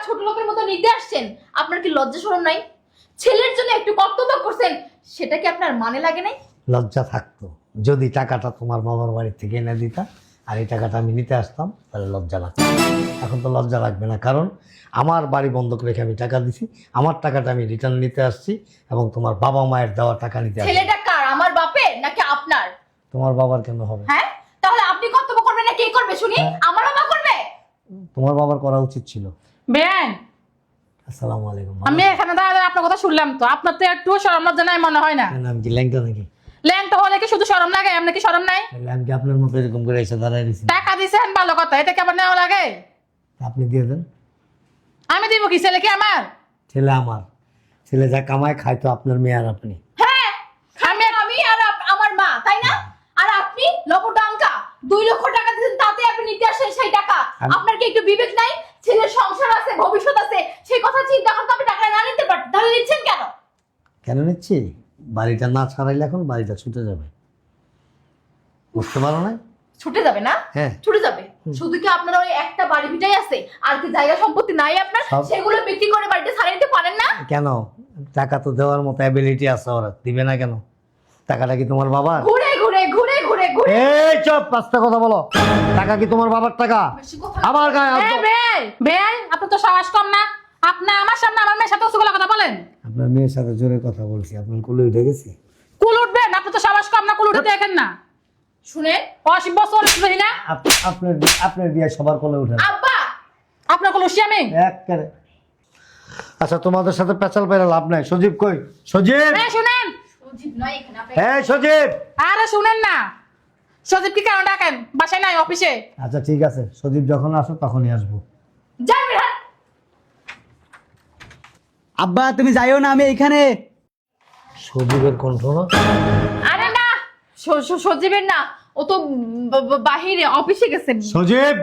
ছোট লোকের মতো নিতে আসছেন? আপনার কি লজ্জা শরম নাই? ছেলের জন্য একটু কর্তব্য করছেন, সেটা কি আপনার মানে লাগে নাই? লজ্জা থাকতো যদি টাকাটা তোমার বাবার বাড়ি থেকে এনে দিতা, আর এই টাকাটা আমি নিতে আসতাম, তাহলে লজ্জা লাগতো। এখন তো লজ্জা লাগবে না, কারণ আমার বাড়ি বন্ধক রেখে আমি টাকা দিছি, আমার টাকাটা আমি রিটার্ন নিতে আসছি, এবং তোমার বাবা মায়ের দেওয়া টাকা নিতে আসছি। ছেলেটা কার, আমার বাপের নাকি আপনার? তোমার বাবার কেন হবে? হ্যাঁ, তাহলে আপনি কর্তব্য করবেন না কে করবে শুনি? আমার বাবা করবে? তোমার বাবার করা উচিত ছিল। বেআইন, আসসালামু আলাইকুম। আমি এখানে দাঁড়া আপনার কথা শুনলাম, তো আপনার তো একটু শরম লজ্জা নাই মনে হয় না? আমি কি ল্যাংটা নাকি? ল্যাংটা হলে কি শুধু শরম লাগে, এমনি কি শরম নাই? তাহলে আমি কি আপনার মতো এরকম করে এসে দাঁড়ায় দিছি? টাকা দিছেন ভালো কথা, এটা কি আবার নেওয়া লাগে? আপনি দিয়ে দেন। আমি দিব কি, ছেলে কি আমার? ছেলে আমার, ছেলে যা কামায় খায় তো আপনার মেয়ে আর আপনি। হ্যাঁ, আমি আর আমার মা, তাই না? আর আপনি লবডাঙ্কা 2 লক্ষ টাকা দিয়েছেন, তাতে আপনি নিতে আসেন সেই টাকা। আপনার কি একটু বিবেক নাই? ছেলের সংসার আছে, ভবিষ্যৎ আছে, সেই কথা চিন্তা করতে আপনি টাকা না নিতে পারতেন, তাহলে নিচ্ছেন কেন? কেন নিচ্ছি? বাড়িটা না ছাড়াইলে এখন বাড়িটা ছুটে যাবে, বুঝতে পারো না? ছুটে যাবে না? হ্যাঁ। ছুটে যাবে। শুধু কি আপনার ওই একটা বাড়ি ভিটাই আছে, আর কি জায়গা সম্পত্তি নাই আপনার? সব- সেগুলো বিক্রি করে বাড়িতে ছাড়িয়ে নিতে পারেন না? কেন? টাকা তো দেওয়ার মতো অ্যাবিলিটি আছে, ওরা দিবে না কেন? টাকাটা কি তোমার বাবার? ঘুরে ঘুরে ঘুরে ঘুরে ঘুরে এই চুপ, পাঁচটা কথা বলো। টাকা কি তোমার বাবার টাকা? বেশি কথা আমার গায়ে হাত দাও। বেআইন, আপনার তো সাহস কম না? আপনি আমার সামনে আমার মেয়ের সাথে অসুগুলো কথা বলেন? আপনার মেয়ের সাথে জোরে কথা বলছি, আপনার কোলে উঠে গেছে। কুল উঠবেন? আপনার তো সাহস কম না? কুল উঠে দেখেন না? শুনেন 80 বছর শুনি না আপনার বিয়ে সবার কোলে উঠে না। আব্বা, আপনার কুল উঠছি আমি? একেবারে। আচ্ছা, তোমাদের সাথে পেঁচাল পেরে লাভ নাই। সজীব কই? সজীব, হ্যাঁ শুনেন। সজীব নয় এখানে আপনি। এই সজীব। আরে শুনেন না, সজীব কি কারণ ডাকেন? বাসায় নাই, অফিসে। আচ্ছা ঠিক আছে, সজীব যখন আসো তখনই আসবো। যান বের। আব্বা তুমি যাইও না, আমি এইখানে। সজীবের কণ্ঠ না? আরে না, সজীবের না, ও তো বাহিরে অফিসে গেছে। সজীব।